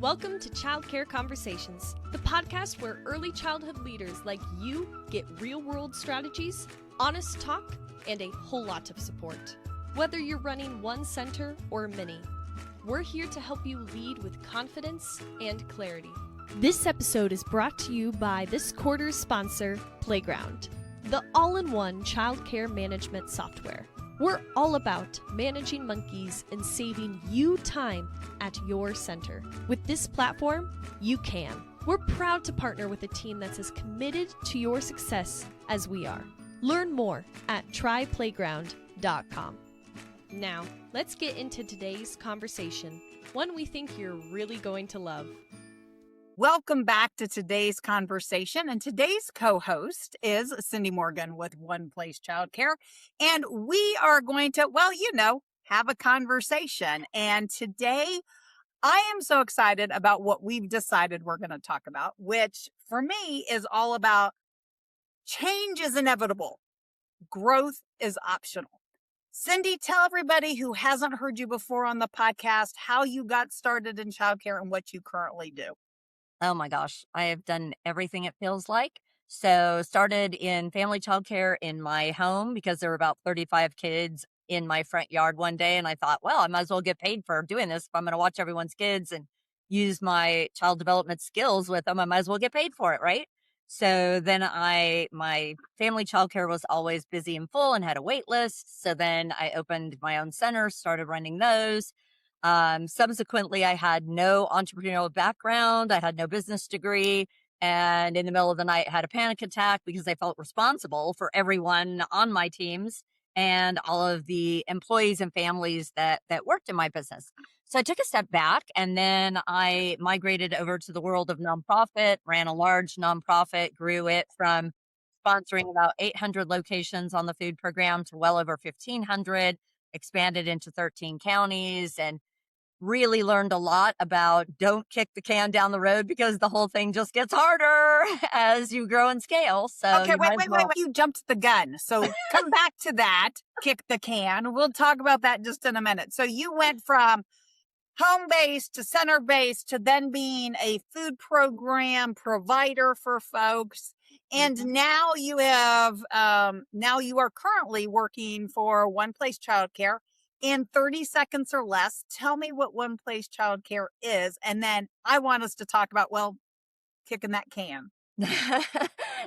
Welcome to Childcare Conversations, the podcast where early childhood leaders like you get real-world strategies, honest talk, and a whole lot of support. Whether you're running one center or many, we're here to help you lead with confidence and clarity. This episode is brought to you by this quarter's sponsor, Playground, the all-in-one childcare management software. We're all about managing monkeys and saving you time at your center. With this platform, you can. We're proud to partner with a team that's as committed to your success as we are. Learn more at tryplayground.com. Now, let's get into today's conversation, one we think you're really going to love. Welcome back to today's conversation. And today's co-host is Cindy Morgan with One Place Childcare. And we are going to, have a conversation. And today I am so excited about what we've decided we're going to talk about, which for me is all about change is inevitable. Growth is optional. Cindy, tell everybody who hasn't heard you before on the podcast how you got started in childcare and what you currently do. Oh my gosh, I have done everything it feels like. So started in family childcare in my home because there were about 35 kids in my front yard one day. And I thought, well, I might as well get paid for doing this. If I'm going to watch everyone's kids and use my child development skills with them, I might as well get paid for it, right? So then my family childcare was always busy and full and had a wait list. So then I opened my own center, started running those. Subsequently, I had no entrepreneurial background. I had no business degree. And in the middle of the night, I had a panic attack because I felt responsible for everyone on my teams and all of the employees and families that worked in my business. So I took a step back and then I migrated over to the world of nonprofit, ran a large nonprofit, grew it from sponsoring about 800 locations on the food program to well over 1,500, expanded into 13 counties, and really learned a lot about don't kick the can down the road because the whole thing just gets harder as you grow and scale. So okay, wait. You jumped the gun. So come back to that, kick the can. We'll talk about that just in a minute. So you went from home-based to center-based to then being a food program provider for folks. And now you have, now you are currently working for One Place Childcare. In 30 seconds or less, tell me what One Place Childcare is. And then I want us to talk about, kicking that can.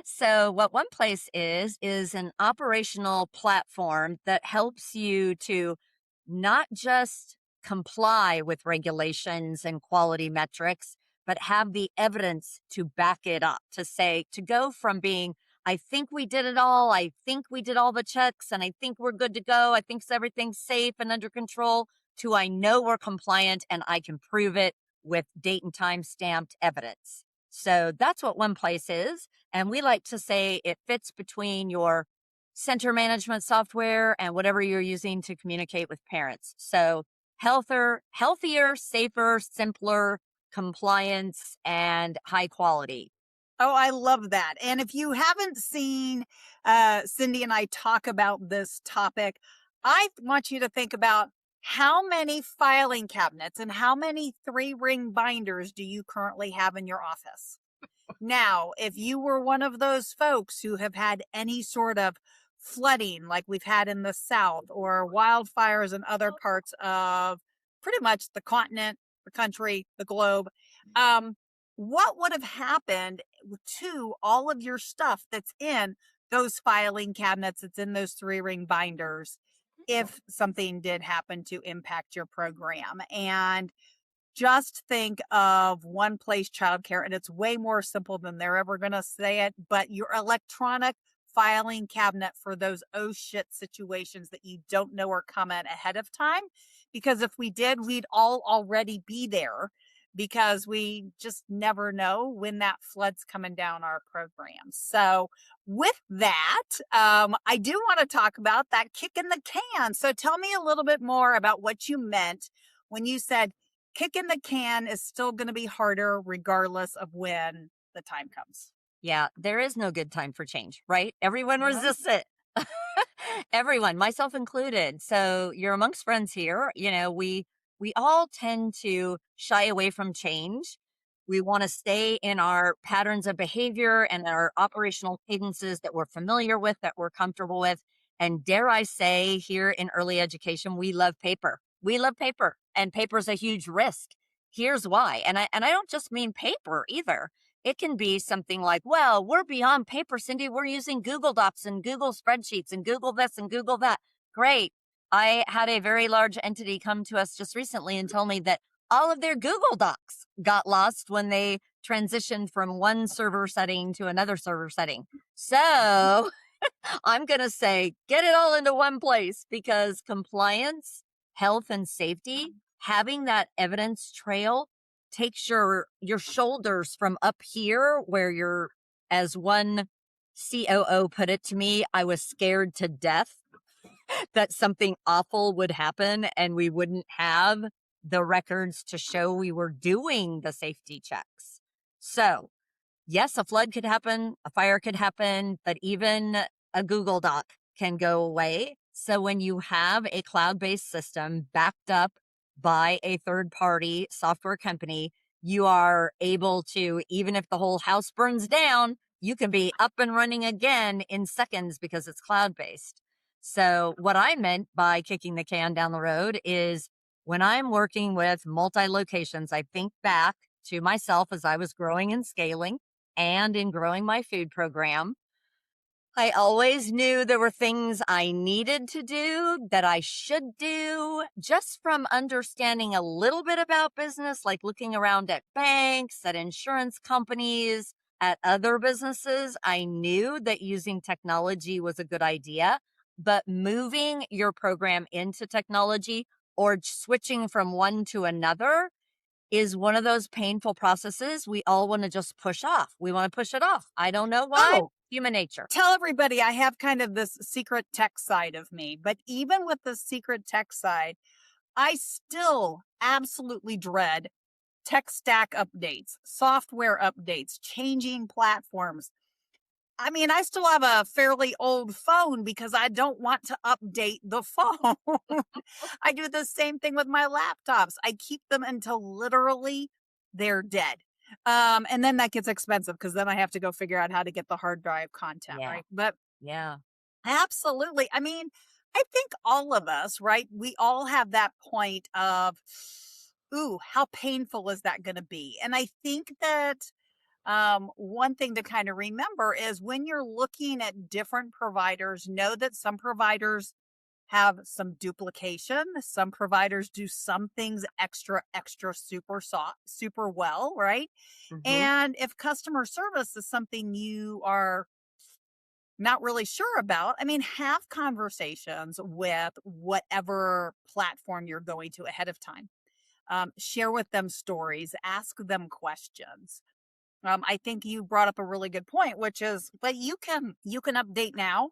So what One Place is an operational platform that helps you to not just comply with regulations and quality metrics, but have the evidence to back it up, to go from being, I think we did it all. I think we did all the checks and I think we're good to go. I think everything's safe and under control to I know we're compliant and I can prove it with date and time stamped evidence. So that's what One Place is. And we like to say it fits between your center management software and whatever you're using to communicate with parents. So healthier, safer, simpler, compliance, and high quality. Oh, I love that. And if you haven't seen Cindy and I talk about this topic, I want you to think about how many filing cabinets and how many 3-ring binders do you currently have in your office? Now, if you were one of those folks who have had any sort of flooding like we've had in the South or wildfires in other parts of pretty much the continent, the country, the globe, what would have happened to all of your stuff that's in those filing cabinets, that's in those 3-ring binders, if something did happen to impact your program? And just think of One Place Childcare, and it's way more simple than they're ever going to say it, but your electronic filing cabinet for those oh shit situations that you don't know are coming ahead of time. Because if we did, we'd all already be there, because we just never know when that flood's coming down our program. So with that, I do want to talk about that kick in the can. So tell me a little bit more about what you meant when you said kick in the can is still going to be harder regardless of when the time comes. Yeah, there is no good time for change, right? Everyone resists it. Everyone, myself included. So you're amongst friends here. We we all tend to shy away from change. We want to stay in our patterns of behavior and our operational cadences that we're familiar with, that we're comfortable with. And dare I say, here in early education, we love paper. We love paper, and paper is a huge risk. Here's why. And I don't just mean paper either. It can be something like, well, we're beyond paper, Cindy. We're using Google Docs and Google spreadsheets and Google this and Google that. Great. I had a very large entity come to us just recently and tell me that all of their Google Docs got lost when they transitioned from one server setting to another server setting. So I'm going to say, get it all into one place, because compliance, health, and safety, having that evidence trail takes your shoulders from up here where you're, as one COO put it to me, I was scared to death that something awful would happen and we wouldn't have the records to show we were doing the safety checks. So yes, a flood could happen, a fire could happen, but even a Google Doc can go away. So when you have a cloud-based system backed up by a third-party software company, you are able to, even if the whole house burns down, you can be up and running again in seconds because it's cloud-based. So what I meant by kicking the can down the road is, when I'm working with multi-locations, I think back to myself as I was growing and scaling and in growing my food program. I always knew there were things I needed to do, that I should do, just from understanding a little bit about business, like looking around at banks, at insurance companies, at other businesses. I knew that using technology was a good idea, but moving your program into technology or switching from one to another is one of those painful processes we all want to just push off. We want to push it off. I don't know why. Oh, Human nature. tell everybody I have kind of this secret tech side of me, but even with the secret tech side, I still absolutely dread tech stack updates, software updates, changing platforms. I mean, I still have a fairly old phone because I don't want to update the phone. I do the same thing with my laptops. I keep them until literally they're dead. And then that gets expensive because then I have to go figure out how to get the hard drive content, Yeah. right? But Yeah. absolutely. I mean, I think all of us, right? We all have that point of, ooh, how painful is that going to be? And I think that one thing to kind of remember is, when you're looking at different providers, know that some providers have some duplication. Some providers do some things extra super well, right? Hmm. And if customer service is something you are not really sure about, I mean, have conversations with whatever platform you're going to ahead of time. Share with them stories, ask them questions. I think you brought up a really good point, which is, but you can update now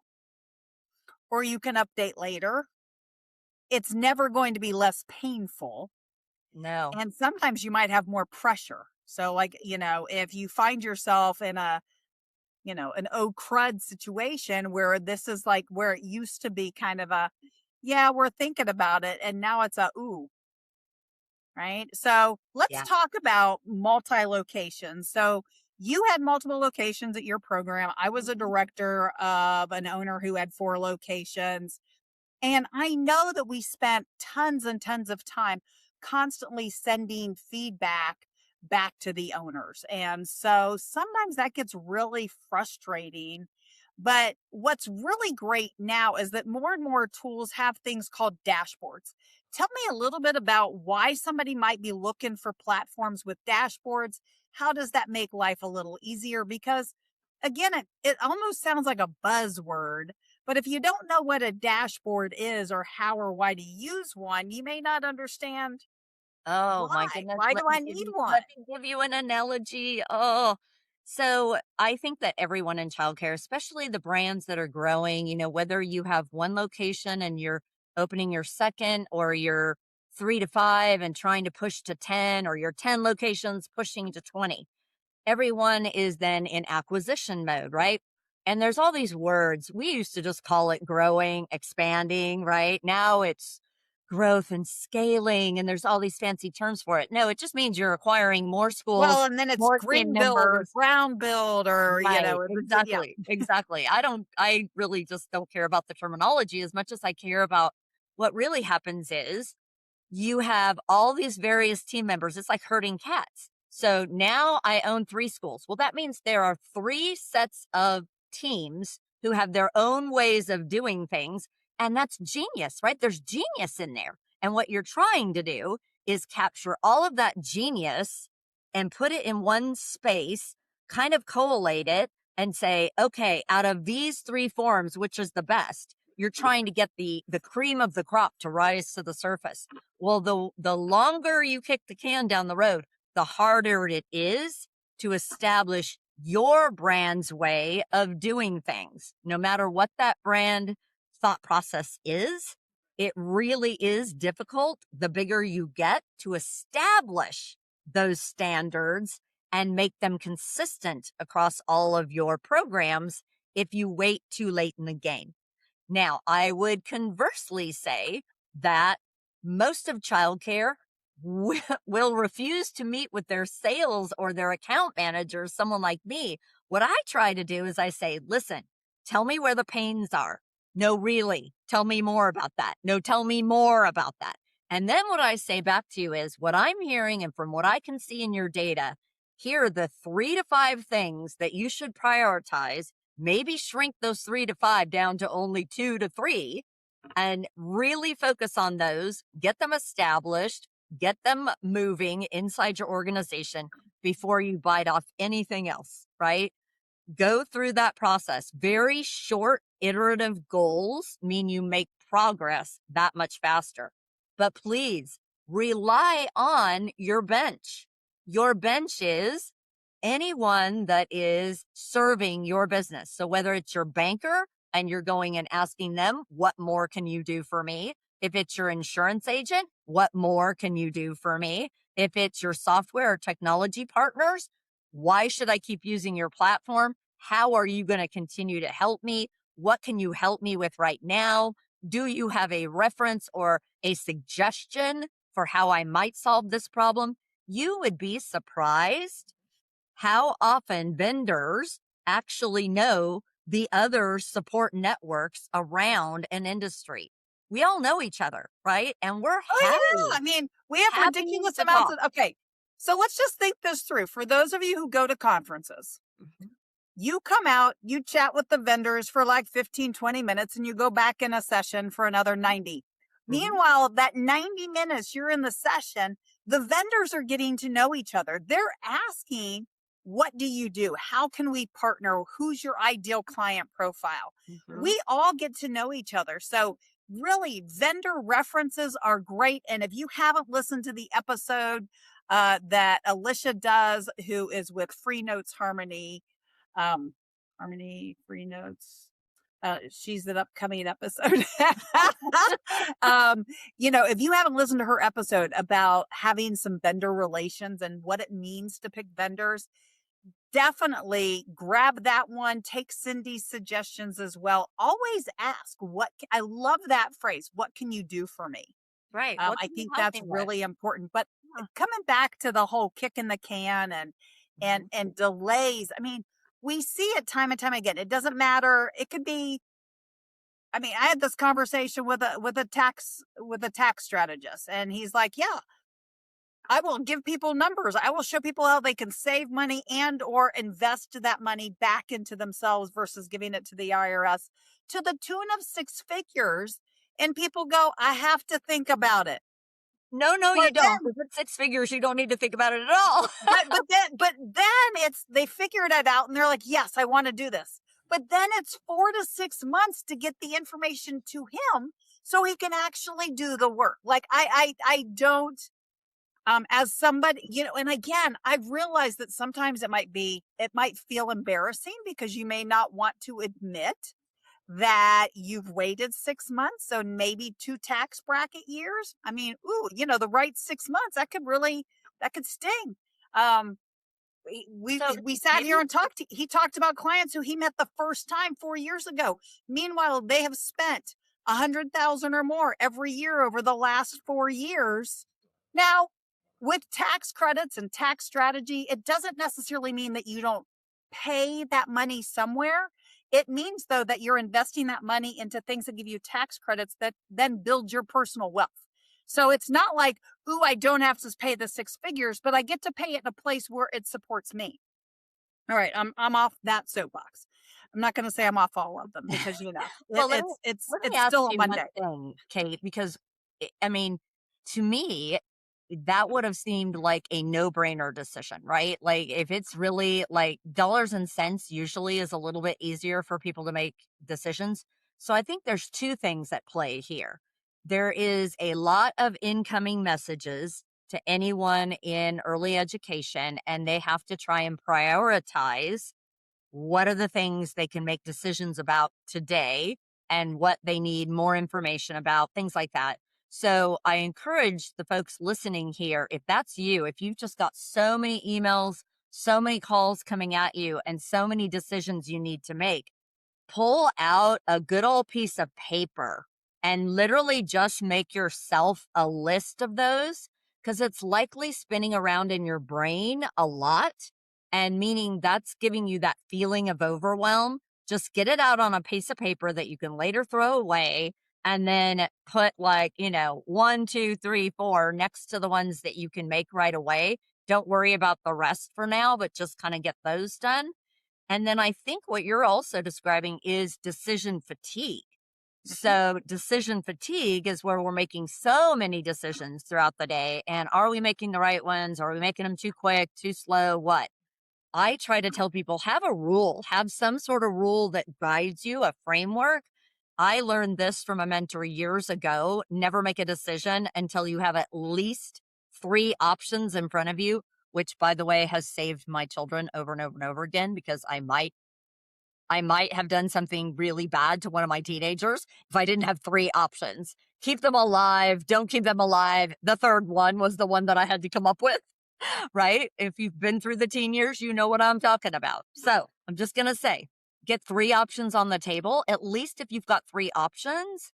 or you can update later. It's never going to be less painful. No. And sometimes you might have more pressure. So, like, if you find yourself in an oh crud situation where this is like where it used to be kind of a, yeah, we're thinking about it. And now it's a, ooh, right? So let's Yeah. talk about multi-locations. So you had multiple locations at your program. I was a director of an owner who had 4 locations. And I know that we spent tons and tons of time constantly sending feedback back to the owners. And so sometimes that gets really frustrating. But what's really great now is that more and more tools have things called dashboards. Tell me a little bit about why somebody might be looking for platforms with dashboards. How does that make life a little easier? Because again, it almost sounds like a buzzword, but if you don't know what a dashboard is or how or why to use one, you may not understand Oh why. my goodness. Why do I need one? Let me give you an analogy. Oh, so I think that everyone in childcare, especially the brands that are growing, whether you have one location and you're opening your second, or you're 3 to 5 and trying to push to 10, or your 10 locations pushing to 20, everyone is then in acquisition mode, right? And there's all these words. We used to just call it growing, expanding, right? Now it's growth and scaling, and there's all these fancy terms for it. No, it just means you're acquiring more schools, Well, and then it's more team green build or members. brown build or, Right, yeah. exactly, exactly. I really just don't care about the terminology as much as I care about what really happens is you have all these various team members. It's like herding cats. So now I own 3 schools. Well, that means there are 3 sets of teams who have their own ways of doing things. And that's genius, right? There's genius in there. And what you're trying to do is capture all of that genius and put it in one space, kind of collate it and say, okay, out of these 3 forms, which is the best? You're trying to get the cream of the crop to rise to the surface. Well, the longer you kick the can down the road, the harder it is to establish your brand's way of doing things. No matter what that brand thought process is, it really is difficult the bigger you get to establish those standards and make them consistent across all of your programs if you wait too late in the game. Now, I would conversely say that most of childcare will refuse to meet with their sales or their account manager, someone like me. What I try to do is I say, listen, tell me where the pains are. No, really, tell me more about that. No, tell me more about that. And then what I say back to you is what I'm hearing and from what I can see in your data, here are the 3 to 5 things that you should prioritize. Maybe shrink those 3 to 5 down to only 2 to 3 and really focus on those, get them established, get them moving inside your organization before you bite off anything else, right? Go through that process. Very short iterative goals mean you make progress that much faster. But please rely on your bench. Your bench is anyone that is serving your business. So whether it's your banker and you're going and asking them, what more can you do for me? If it's your insurance agent, what more can you do for me? If it's your software or technology partners, why should I keep using your platform? How are you going to continue to help me? What can you help me with right now? Do you have a reference or a suggestion for how I might solve this problem? You would be surprised how often vendors actually know the other support networks around an industry. We all know each other, right? And we're Oh, yeah. happy, I mean, we have happy ridiculous to amounts talk. okay. So let's just think this through. For those of you who go to conferences, Mhm. you come out, you chat with the vendors for like 15, 20 minutes, and you go back in a session for another 90. Mhm. Meanwhile, that 90 minutes you're in the session, the vendors are getting to know each other. They're asking, what do you do? How can we partner? Who's your ideal client profile? Mhm. We all get to know each other. So really, vendor references are great. And if you haven't listened to the episode that Alicia does, who is with Free Notes Harmony, um, Harmony Free Notes. She's an upcoming episode. If you haven't listened to her episode about having some vendor relations and what it means to pick vendors, definitely grab that one. Take Cindy's suggestions as well. Always ask I love that phrase. What can you do for me? Right. What I can you think help that's me with? really important. But Yeah. coming back to the whole kicking the can and Mhm. and delays, I mean, we see it time and time again. It doesn't matter. It could be. I mean, I had this conversation with a tax strategist, and he's like, "Yeah, I will give people numbers. I will show people how they can save money and or invest that money back into themselves versus giving it to the IRS to the tune of 6 figures." And people go, "I have to think about it." No, you But don't. Because it's 6 figures, you don't need to think about it at all. but then it's they figured it out and they're like, yes, I want to do this. But then it's 4 to 6 months to get the information to him so he can actually do the work. Like I don't as somebody, and again, I've realized that sometimes it might feel embarrassing because you may not want to admit that you've waited 6 months. So maybe 2 tax bracket years. I mean, the right 6 months, that could sting. Um, we So we sat here maybe and he talked about clients who he met the first time 4 years ago. Meanwhile, they have spent 100,000 or more every year over the last 4 years. Now, with tax credits and tax strategy, it doesn't necessarily mean that you don't pay that money somewhere. It means, though, that you're investing that money into things that give you tax credits that then build your personal wealth. So it's not like, ooh, I don't have to pay the 6 figures, but I get to pay it in a place where it supports me. All right, I'm off that soapbox. I'm not going to say I'm off all of them because Well, let me it's ask still a you one Monday. thing, Kate, because I mean, to me, that would have seemed like a no-brainer decision, right? Like if it's really like dollars and cents usually is a little bit easier for people to make decisions. So I think there's two things at play here. There is a lot of incoming messages to anyone in early education, and they have to try and prioritize what are the things they can make decisions about today and what they need more information about, things like that. So I encourage the folks listening here, if that's you, if you've just got so many emails, so many calls coming at you, and so many decisions you need to make, pull out a good old piece of paper and literally just make yourself a list of those, because it's likely spinning around in your brain a lot, and meaning that's giving you that feeling of overwhelm. Just get it out on a piece of paper that you can later throw away, and then put like, 1, 2, 3, 4 next to the ones that you can make right away. Don't worry about the rest for now, but just kind of get those done. And then I think what you're also describing is decision fatigue. So, decision fatigue is where we're making so many decisions throughout the day. And are we making the right ones? Are we making them too quick, too slow? What? I try to tell people, have a rule, have some sort of rule that guides you, a framework. I learned this from a mentor years ago. Never make a decision until you have at least 3 options in front of you, which, by the way, has saved my children over and over and over again, because I might have done something really bad to one of my teenagers if I didn't have 3 options. Keep them alive, don't keep them alive. The third one was the one that I had to come up with, right? If you've been through the teen years, you know what I'm talking about. So I'm just going to say, get 3 options on the table. At least if you've got 3 options,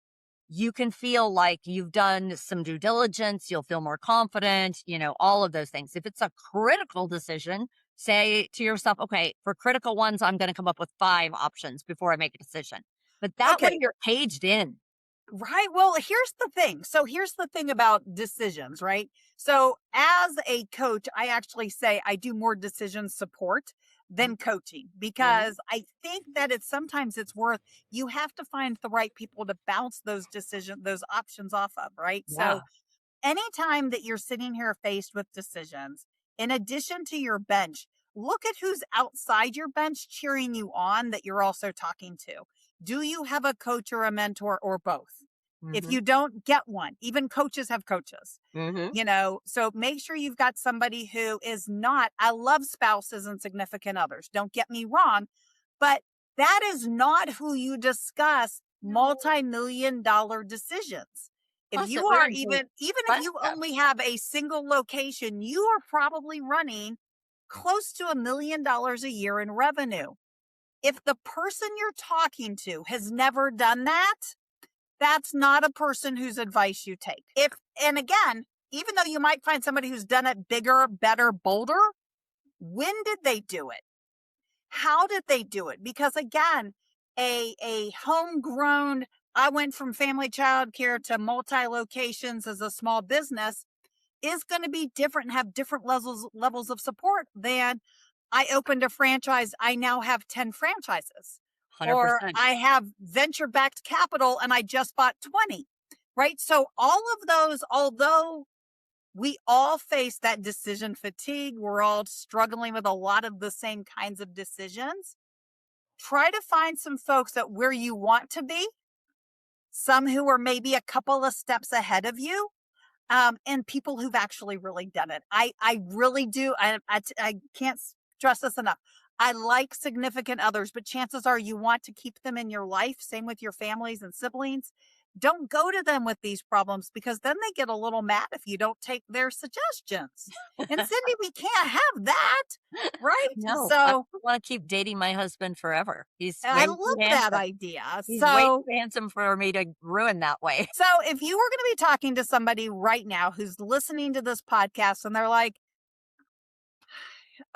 you can feel like you've done some due diligence. You'll feel more confident, all of those things. If it's a critical decision, say to yourself, okay, for critical ones, I'm going to come up with 5 options before I make a decision. But that way Okay. you're caged in. Right. Well, here's the thing. So here's the thing about decisions, right? So as a coach, I actually say I do more decision support than coaching, Mhm. because I think that sometimes it's worth, you have to find the right people to bounce those options off of, right? So Yeah. anytime that you're sitting here faced with decisions, in addition to your bench, look at who's outside your bench cheering you on that you're also talking to. Do you have a coach or a mentor or both? If Hmm. you don't, get one. Even coaches have coaches, Hmm. so make sure you've got somebody who is not, I love spouses and significant others. Don't get me wrong, but that is not who you discuss multi-million dollar decisions. If Plus, you it are ruins the even if fun you stuff. only have a single location, you are probably running close to $1 million a year in revenue. If the person you're talking to has never done that, that's not a person whose advice you take. And again, even though you might find somebody who's done it bigger, better, bolder, when did they do it? How did they do it? Because again, a homegrown, I went from family childcare to multi locations as a small business, is going to be different and have different levels of support than I opened a franchise. I now have 10 franchises, or 100%. I have venture backed capital and I just bought 20, right? So all of those, although we all face that decision fatigue, we're all struggling with a lot of the same kinds of decisions. Try to find some folks at where you want to be, some who are maybe a couple of steps ahead of you, and people who've actually really done it. I really do. I can't stress this enough. I like significant others, but chances are you want to keep them in your life. Same with your families and siblings. don't go to them with these problems, because then they get a little mad if you don't take their suggestions. And Cindy, we can't have that, right? No, I So want to keep dating my husband forever. He's I way love too that handsome. idea. He's way So, too handsome for me to ruin that way. so if you were going to be talking to somebody right now who's listening to this podcast and they're like,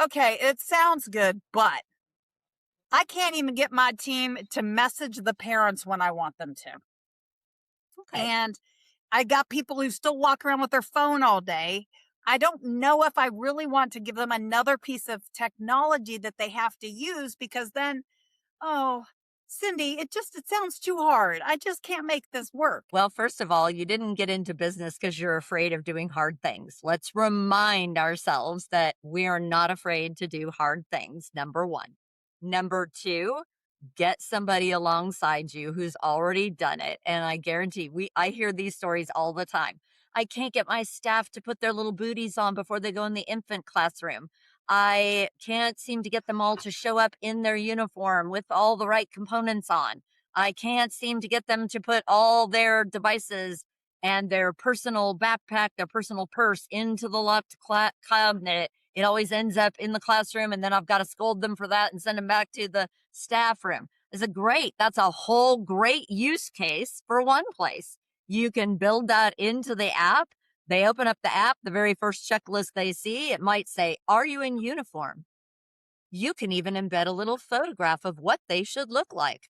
okay, it sounds good, but I can't even get my team to message the parents when I want them to. Okay. And I got people who still walk around with their phone all day. I don't know if I really want to give them another piece of technology that they have to use, because then, oh, Cindy, it sounds too hard. I just can't make this work. Well, first of all, you didn't get into business because you're afraid of doing hard things. Let's remind ourselves that we are not afraid to do hard things, number one. Number two, get somebody alongside you who's already done it. And I guarantee I hear these stories all the time. I can't get my staff to put their little booties on before they go in the infant classroom. I can't seem to get them all to show up in their uniform with all the right components on. I can't seem to get them to put all their devices and their personal backpack, their personal purse into the locked cabinet. It always ends up in the classroom, and then I've got to scold them for that and send them back to the staff room. That's a whole great use case for One Place. You can build that into the app. They open up the app, the very first checklist they see, it might say, are you in uniform? You can even embed a little photograph of what they should look like.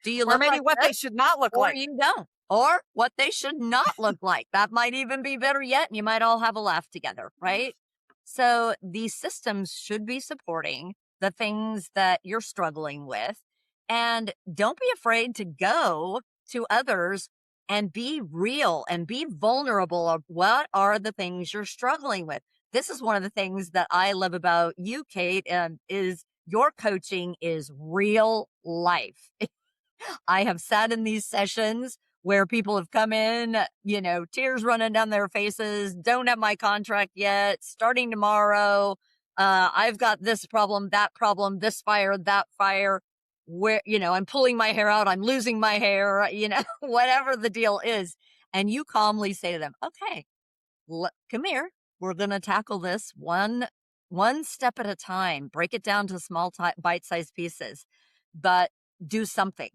Do you Or look maybe like what this? they should not look Or like. you don't. Or what they should not look like. That might even be better yet, and you might all have a laugh together, right? So these systems should be supporting the things that you're struggling with. And don't be afraid to go to others and be real and be vulnerable of what are the things you're struggling with. This is one of the things that I love about you, Kate, is your coaching is real life. I have sat in these sessions where people have come in, tears running down their faces, don't have my contract yet, starting tomorrow. I've got this problem, this fire, that fire, where, I'm pulling my hair out, I'm losing my hair, whatever the deal is. And you calmly say to them, okay, come here. We're going to tackle this one step at a time, break it down to small bite-sized pieces, but do something.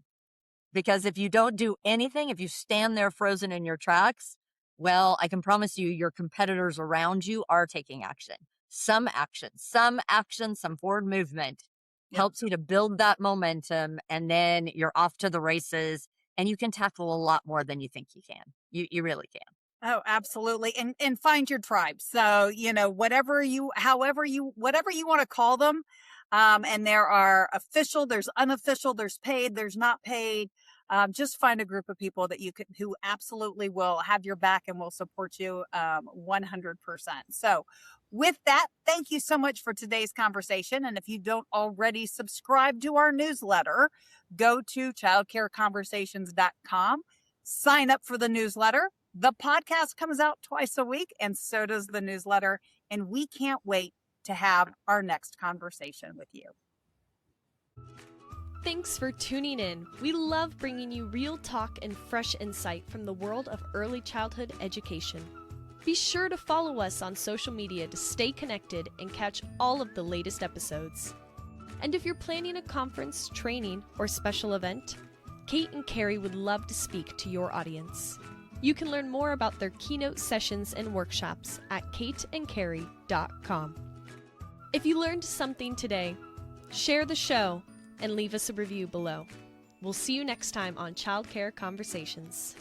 Because if you don't do anything, if you stand there frozen in your tracks, well, I can promise you your competitors around you are taking action. Some action, some forward movement helps you to build that momentum, and then you're off to the races, and you can tackle a lot more than you think you can. You really can. Oh, absolutely. And find your tribe. So, whatever you want to call them. And there are official, there's unofficial, there's paid, there's not paid. Just find a group of people that who absolutely will have your back and will support you 100%. So with that, thank you so much for today's conversation. And if you don't already subscribe to our newsletter, go to childcareconversations.com, sign up for the newsletter. The podcast comes out twice a week, and so does the newsletter. And we can't wait to have our next conversation with you. Thanks for tuning in. We love bringing you real talk and fresh insight from the world of early childhood education. Be sure to follow us on social media to stay connected and catch all of the latest episodes. And if you're planning a conference, training, or special event, Kate and Carrie would love to speak to your audience. You can learn more about their keynote sessions and workshops at kateandcarrie.com. If you learned something today, share the show and leave us a review below. We'll see you next time on Childcare Conversations.